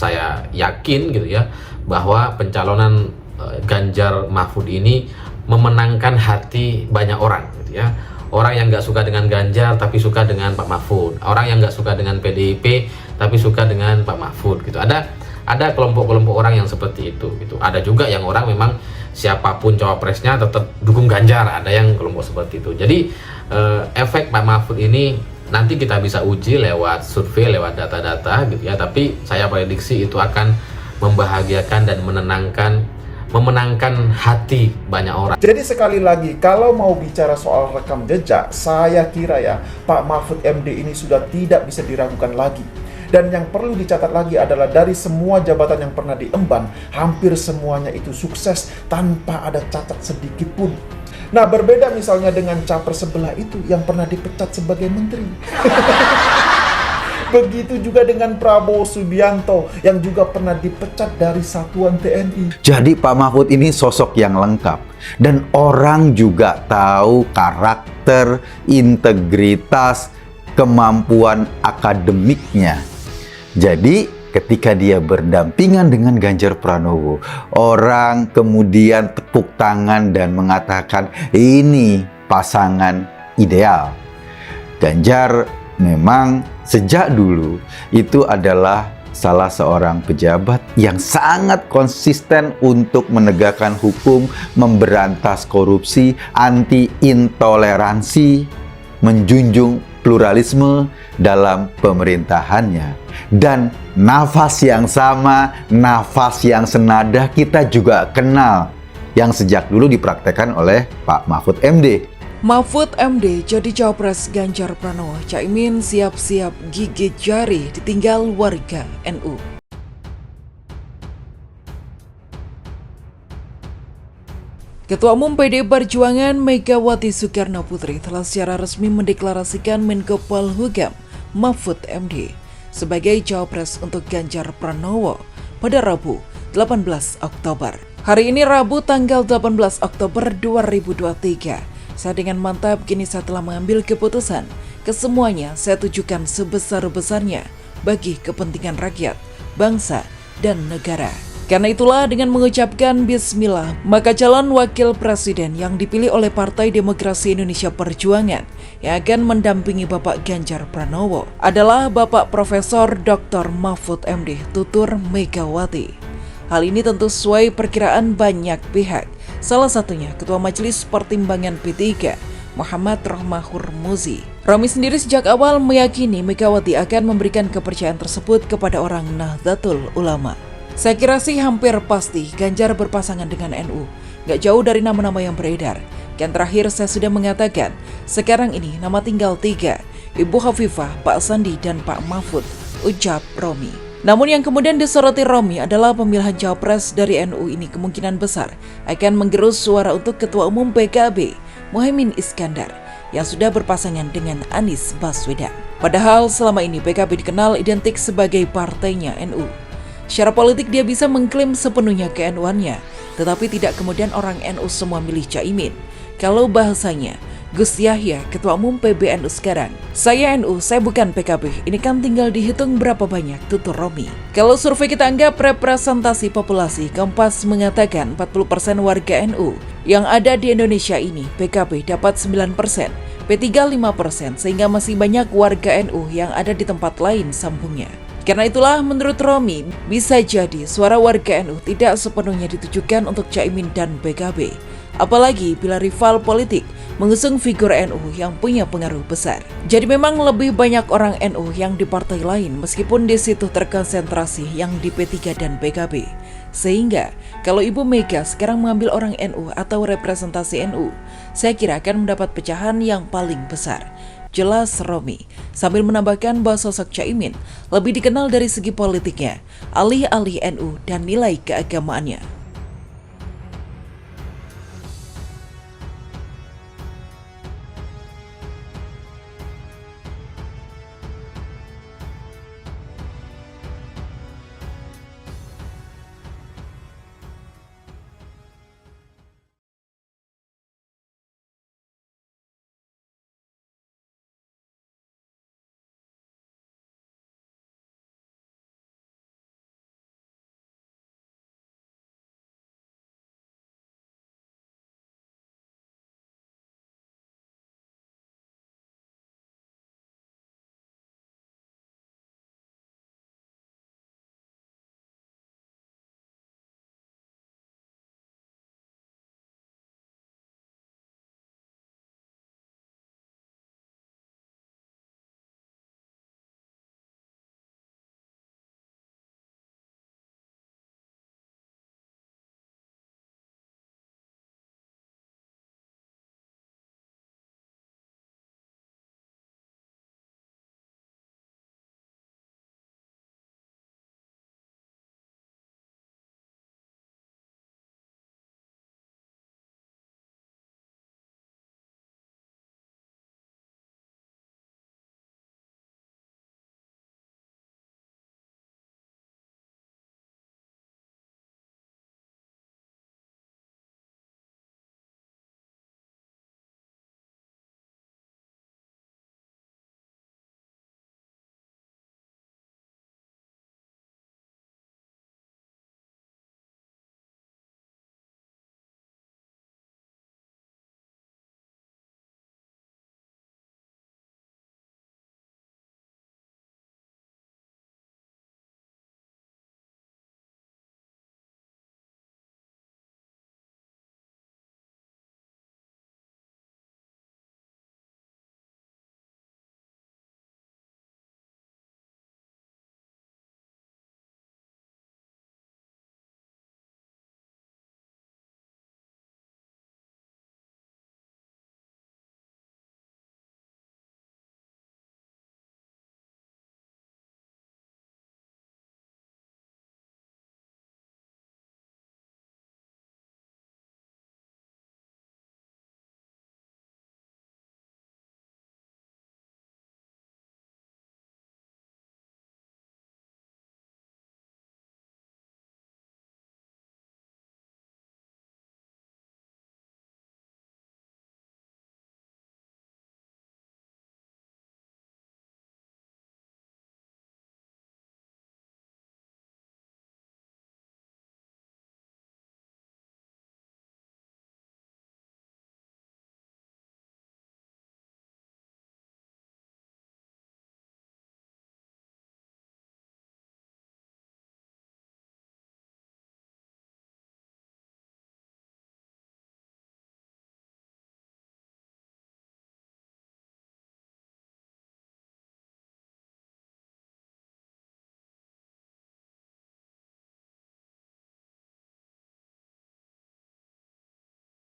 saya yakin gitu ya bahwa pencalonan Ganjar Mahfud ini memenangkan hati banyak orang gitu ya. Orang yang nggak suka dengan Ganjar tapi suka dengan Pak Mahfud, orang yang nggak suka dengan PDIP tapi suka dengan Pak Mahfud gitu. Ada kelompok-kelompok orang yang seperti itu gitu. Ada juga yang orang memang siapapun cawapresnya tetap dukung Ganjar, ada yang kelompok seperti itu. Jadi efek Pak Mahfud ini nanti kita bisa uji lewat survei, lewat data-data gitu ya. Tapi saya prediksi itu akan membahagiakan dan memenangkan hati banyak orang. Jadi sekali lagi, kalau mau bicara soal rekam jejak, saya kira ya Pak Mahfud MD ini sudah tidak bisa diragukan lagi. Dan yang perlu dicatat lagi adalah dari semua jabatan yang pernah diemban, hampir semuanya itu sukses tanpa ada cacat sedikit pun. Nah, berbeda misalnya dengan capres sebelah itu yang pernah dipecat sebagai menteri. Begitu juga dengan Prabowo Subianto yang juga pernah dipecat dari satuan TNI. Jadi Pak Mahfud ini sosok yang lengkap. Dan orang juga tahu karakter, integritas, kemampuan akademiknya. Jadi ketika dia berdampingan dengan Ganjar Pranowo, orang kemudian tepuk tangan dan mengatakan ini pasangan ideal. Ganjar memang sejak dulu itu adalah salah seorang pejabat yang sangat konsisten untuk menegakkan hukum, memberantas korupsi, anti intoleransi, menjunjung pluralisme dalam pemerintahannya. Dan nafas yang sama, nafas yang senada kita juga kenal yang sejak dulu dipraktekkan oleh Pak Mahfud MD. Mahfud MD jadi cawapres Ganjar Pranowo, Caimin siap-siap gigit jari ditinggal warga NU. Ketua Umum PD Perjuangan Megawati Soekarno Putri telah secara resmi mendeklarasikan Menko Polhukam Mahfud MD sebagai cawapres untuk Ganjar Pranowo pada Rabu 18 Oktober. Hari ini Rabu tanggal 18 Oktober 2023. Saya dengan mantap kini saya telah mengambil keputusan. Kesemuanya saya tujukan sebesar-besarnya bagi kepentingan rakyat, bangsa, dan negara. Karena itulah dengan mengucapkan bismillah, maka calon wakil presiden yang dipilih oleh Partai Demokrasi Indonesia Perjuangan yang akan mendampingi Bapak Ganjar Pranowo adalah Bapak Profesor Dr. Mahfud MD, tutur Megawati. Hal ini tentu sesuai perkiraan banyak pihak, salah satunya Ketua Majelis Pertimbangan P3, Muhammad Rohmahur Muzi. Romi sendiri sejak awal meyakini Megawati akan memberikan kepercayaan tersebut kepada orang Nahdlatul Ulama. Saya kira sih hampir pasti Ganjar berpasangan dengan NU, gak jauh dari nama-nama yang beredar. Yang terakhir saya sudah mengatakan, sekarang ini nama tinggal 3, Ibu Khofifah, Pak Sandi, dan Pak Mahfud, ucap Romi. Namun yang kemudian disoroti Romi adalah pemilihan cawapres dari NU ini kemungkinan besar akan menggerus suara untuk Ketua Umum PKB, Muhaimin Iskandar, yang sudah berpasangan dengan Anies Baswedan. Padahal selama ini PKB dikenal identik sebagai partainya NU. Secara politik dia bisa mengklaim sepenuhnya ke-NU-annya, tetapi tidak kemudian orang NU semua milih Caimin. Kalau bahasanya, Gus Yahya, Ketua Umum PBNU sekarang. Saya NU, saya bukan PKB. Ini kan tinggal dihitung berapa banyak, tutur Romi. Kalau survei kita anggap representasi populasi, Kompas mengatakan 40% warga NU yang ada di Indonesia ini, PKB dapat 9%, P3 5%, sehingga masih banyak warga NU yang ada di tempat lain, sambungnya. Karena itulah menurut Romi, bisa jadi suara warga NU tidak sepenuhnya ditujukan untuk Caimin dan PKB. Apalagi bila rival politik mengusung figur NU yang punya pengaruh besar. Jadi memang lebih banyak orang NU yang di partai lain meskipun di situ terkonsentrasi yang di P3 dan PKB. Sehingga kalau Ibu Mega sekarang mengambil orang NU atau representasi NU, saya kira akan mendapat pecahan yang paling besar. Jelas Romi, sambil menambahkan bahwa sosok Caimin lebih dikenal dari segi politiknya, alih-alih NU dan nilai keagamaannya.